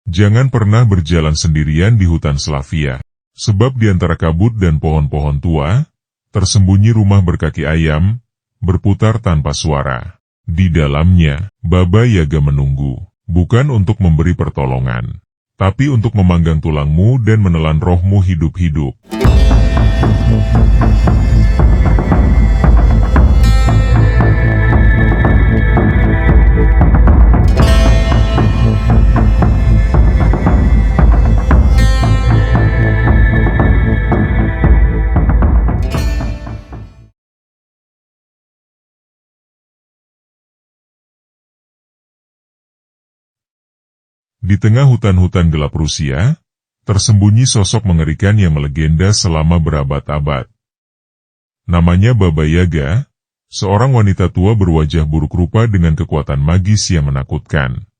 Jangan pernah berjalan sendirian di hutan Slavia, sebab di antara kabut dan pohon-pohon tua, tersembunyi rumah berkaki ayam, berputar tanpa suara. Di dalamnya, Baba Yaga menunggu, bukan untuk memberi pertolongan, tapi untuk memanggang tulangmu dan menelan rohmu hidup-hidup. Di tengah hutan-hutan gelap Rusia, tersembunyi sosok mengerikan yang melegenda selama berabad-abad. Namanya Baba Yaga, seorang wanita tua berwajah buruk rupa dengan kekuatan magis yang menakutkan.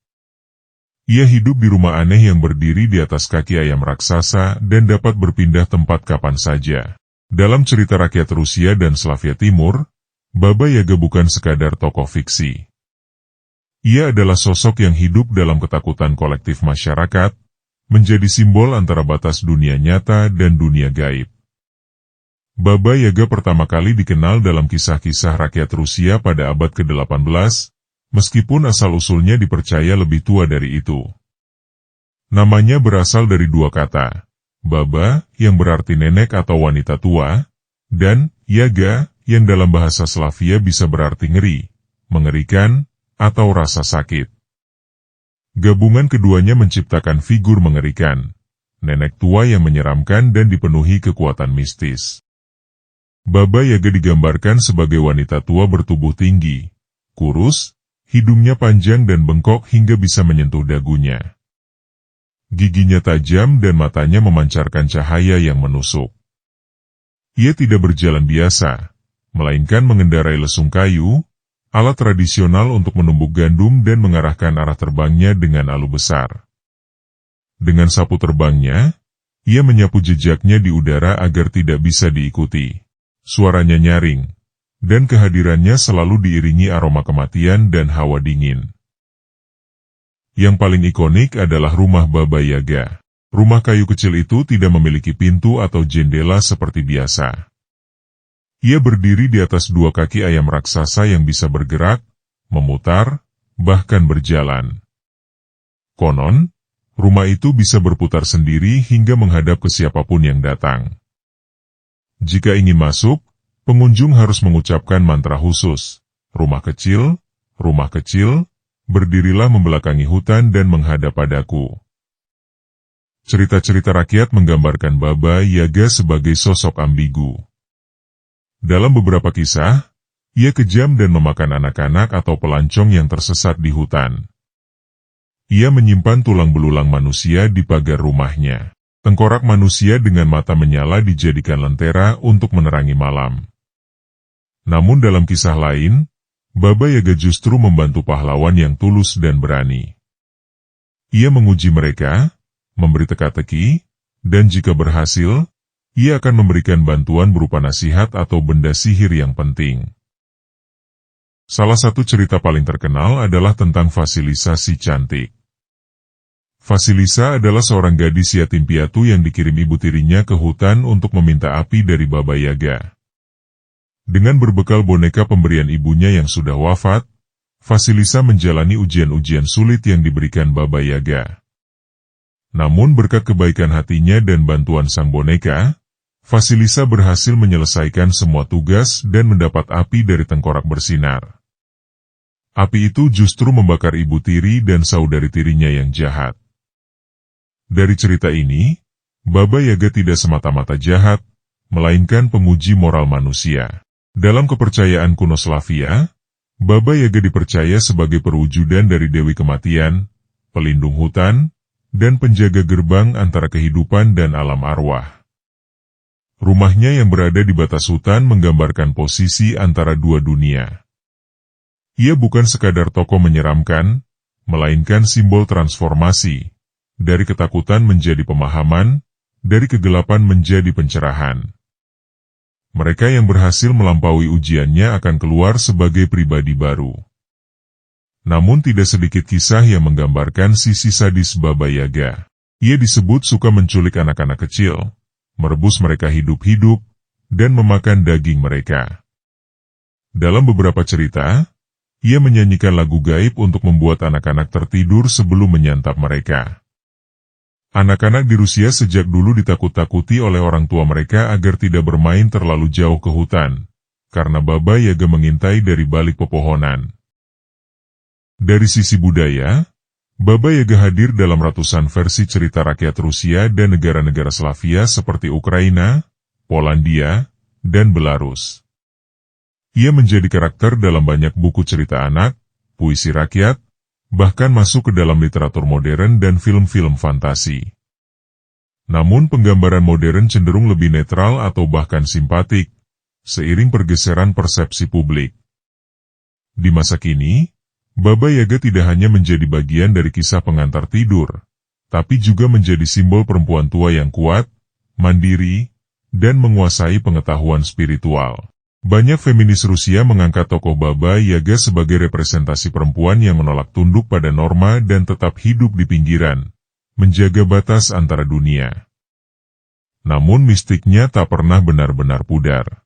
Ia hidup di rumah aneh yang berdiri di atas kaki ayam raksasa dan dapat berpindah tempat kapan saja. Dalam cerita rakyat Rusia dan Slavia Timur, Baba Yaga bukan sekadar tokoh fiksi. Ia adalah sosok yang hidup dalam ketakutan kolektif masyarakat, menjadi simbol antara batas dunia nyata dan dunia gaib. Baba Yaga pertama kali dikenal dalam kisah-kisah rakyat Rusia pada abad ke-18, meskipun asal-usulnya dipercaya lebih tua dari itu. Namanya berasal dari dua kata, Baba, yang berarti nenek atau wanita tua, dan Yaga, yang dalam bahasa Slavia bisa berarti ngeri, mengerikan, atau rasa sakit. Gabungan keduanya menciptakan figur mengerikan, nenek tua yang menyeramkan dan dipenuhi kekuatan mistis. Baba Yaga digambarkan sebagai wanita tua bertubuh tinggi, kurus, hidungnya panjang dan bengkok hingga bisa menyentuh dagunya. Giginya tajam dan matanya memancarkan cahaya yang menusuk. Ia tidak berjalan biasa, melainkan mengendarai lesung kayu, alat tradisional untuk menumbuk gandum dan mengarahkan arah terbangnya dengan alu besar. Dengan sapu terbangnya, ia menyapu jejaknya di udara agar tidak bisa diikuti. Suaranya nyaring, dan kehadirannya selalu diiringi aroma kematian dan hawa dingin. Yang paling ikonik adalah rumah Baba Yaga. Rumah kayu kecil itu tidak memiliki pintu atau jendela seperti biasa. Ia berdiri di atas dua kaki ayam raksasa yang bisa bergerak, memutar, bahkan berjalan. Konon, rumah itu bisa berputar sendiri hingga menghadap ke siapapun yang datang. Jika ingin masuk, pengunjung harus mengucapkan mantra khusus, rumah kecil, berdirilah membelakangi hutan dan menghadap padaku. Cerita-cerita rakyat menggambarkan Baba Yaga sebagai sosok ambigu. Dalam beberapa kisah, ia kejam dan memakan anak-anak atau pelancong yang tersesat di hutan. Ia menyimpan tulang belulang manusia di pagar rumahnya. Tengkorak manusia dengan mata menyala dijadikan lentera untuk menerangi malam. Namun dalam kisah lain, Baba Yaga justru membantu pahlawan yang tulus dan berani. Ia menguji mereka, memberi teka-teki, dan jika berhasil, ia akan memberikan bantuan berupa nasihat atau benda sihir yang penting. Salah satu cerita paling terkenal adalah tentang Vasilisa si cantik. Vasilisa adalah seorang gadis yatim piatu yang dikirim ibu tirinya ke hutan untuk meminta api dari Baba Yaga. Dengan berbekal boneka pemberian ibunya yang sudah wafat, Vasilisa menjalani ujian-ujian sulit yang diberikan Baba Yaga. Namun berkat kebaikan hatinya dan bantuan sang boneka, Vasilisa berhasil menyelesaikan semua tugas dan mendapat api dari tengkorak bersinar. Api itu justru membakar ibu tiri dan saudari tirinya yang jahat. Dari cerita ini, Baba Yaga tidak semata-mata jahat, melainkan penguji moral manusia. Dalam kepercayaan kuno Slavia, Baba Yaga dipercaya sebagai perwujudan dari Dewi Kematian, pelindung hutan, dan penjaga gerbang antara kehidupan dan alam arwah. Rumahnya yang berada di batas hutan menggambarkan posisi antara dua dunia. Ia bukan sekadar tokoh menyeramkan, melainkan simbol transformasi, dari ketakutan menjadi pemahaman, dari kegelapan menjadi pencerahan. Mereka yang berhasil melampaui ujiannya akan keluar sebagai pribadi baru. Namun tidak sedikit kisah yang menggambarkan sisi sadis Baba Yaga. Ia disebut suka menculik anak-anak kecil, merebus mereka hidup-hidup, dan memakan daging mereka. Dalam beberapa cerita, ia menyanyikan lagu gaib untuk membuat anak-anak tertidur sebelum menyantap mereka. Anak-anak di Rusia sejak dulu ditakut-takuti oleh orang tua mereka agar tidak bermain terlalu jauh ke hutan, karena Baba Yaga mengintai dari balik pepohonan. Dari sisi budaya, Baba Yaga hadir dalam ratusan versi cerita rakyat Rusia dan negara-negara Slavia seperti Ukraina, Polandia, dan Belarus. Ia menjadi karakter dalam banyak buku cerita anak, puisi rakyat, bahkan masuk ke dalam literatur modern dan film-film fantasi. Namun penggambaran modern cenderung lebih netral atau bahkan simpatik, seiring pergeseran persepsi publik. Di masa kini, Baba Yaga tidak hanya menjadi bagian dari kisah pengantar tidur, tapi juga menjadi simbol perempuan tua yang kuat, mandiri, dan menguasai pengetahuan spiritual. Banyak feminis Rusia mengangkat tokoh Baba Yaga sebagai representasi perempuan yang menolak tunduk pada norma dan tetap hidup di pinggiran, menjaga batas antara dunia. Namun mistiknya tak pernah benar-benar pudar.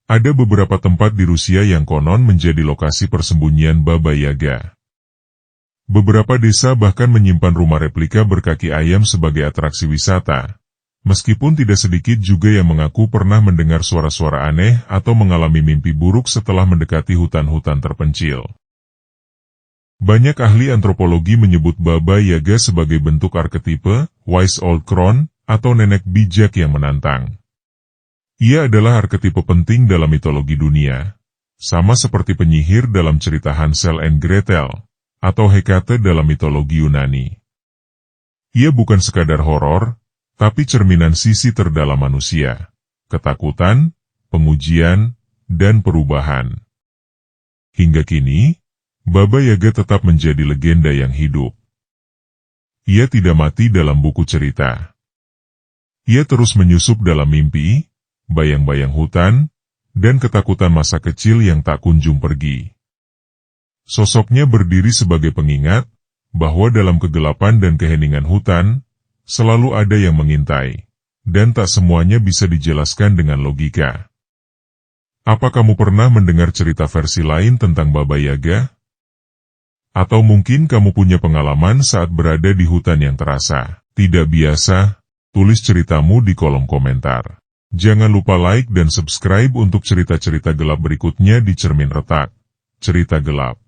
Ada beberapa tempat di Rusia yang konon menjadi lokasi persembunyian Baba Yaga. Beberapa desa bahkan menyimpan rumah replika berkaki ayam sebagai atraksi wisata. Meskipun tidak sedikit juga yang mengaku pernah mendengar suara-suara aneh atau mengalami mimpi buruk setelah mendekati hutan-hutan terpencil. Banyak ahli antropologi menyebut Baba Yaga sebagai bentuk arketipe, wise old crone, atau nenek bijak yang menantang. Ia adalah arketipe penting dalam mitologi dunia, sama seperti penyihir dalam cerita Hansel and Gretel, atau Hekate dalam mitologi Yunani. Ia bukan sekadar horor, tapi cerminan sisi terdalam manusia, ketakutan, pengujian, dan perubahan. Hingga kini, Baba Yaga tetap menjadi legenda yang hidup. Ia tidak mati dalam buku cerita. Ia terus menyusup dalam mimpi, bayang-bayang hutan, dan ketakutan masa kecil yang tak kunjung pergi. Sosoknya berdiri sebagai pengingat, bahwa dalam kegelapan dan keheningan hutan, selalu ada yang mengintai, dan tak semuanya bisa dijelaskan dengan logika. Apa kamu pernah mendengar cerita versi lain tentang Baba Yaga? Atau mungkin kamu punya pengalaman saat berada di hutan yang terasa tidak biasa? Tulis ceritamu di kolom komentar. Jangan lupa like dan subscribe untuk cerita-cerita gelap berikutnya di Cermin Retak, Cerita Gelap.